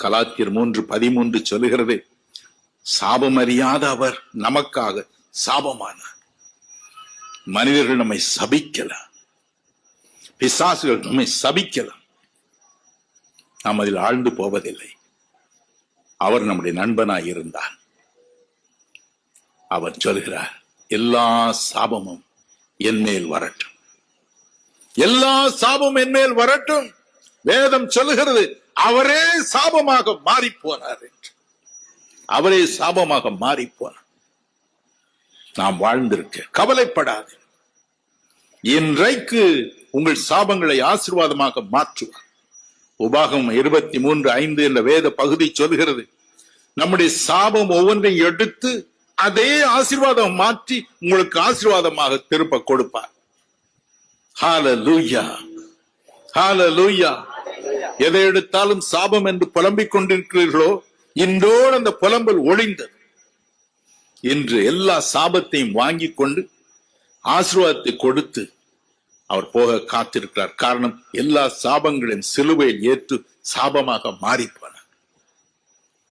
கலாத்தியர் 3:13 சொல்லுகிறது, சாபம் அறியாத அவர் நமக்காக சாபமானார். மனிதர்கள் நம்மை சபிக்கலாம், பிசாசுகள் நம்மை சபிக்கலாம், நாம் அதில் ஆழ்ந்து போவதில்லை. அவர் நம்முடைய நண்பனாய் இருந்தார். அவர் சொல்கிறார், எல்லா சாபமும் என் மேல் வரட்டும், எல்லா சாபமும் என் மேல் வரட்டும். வேதம் சொல்லுகிறது, அவரே சாபமாக மாறி போனார் என்று. அவரே சாபமாக மாறி போனார். நாம் வாழ்ந்திருக்க கவலைப்படாது. இன்றைக்கு உங்கள் சாபங்களை ஆசீர்வாதமாக மாற்றுவார். உபாகமம் 23:5 என்ற வேத பகுதி சொல்கிறது, நம்முடைய சாபம் ஒவ்வொன்றை எடுத்து அதே ஆசீர்வாதம் மாற்றி உங்களுக்கு ஆசீர்வாதமாக திருப்ப கொடுப்பார். ஹல்லேலூயா, ஹல்லேலூயா. எதை எடுத்தாலும் சாபம் என்று புலம்பிக் கொண்டிருக்கிறீர்களோ, இன்றோடு அந்த புலம்பல் ஒழிந்தது. இன்று எல்லா சாபத்தையும் வாங்கி கொண்டு ஆசீர்வாதத்தை கொடுத்து அவர் போக காத்திருக்கிறார். காரணம், எல்லா சாபங்களையும் சிலுவையில் ஏற்று சாபமாக மாறி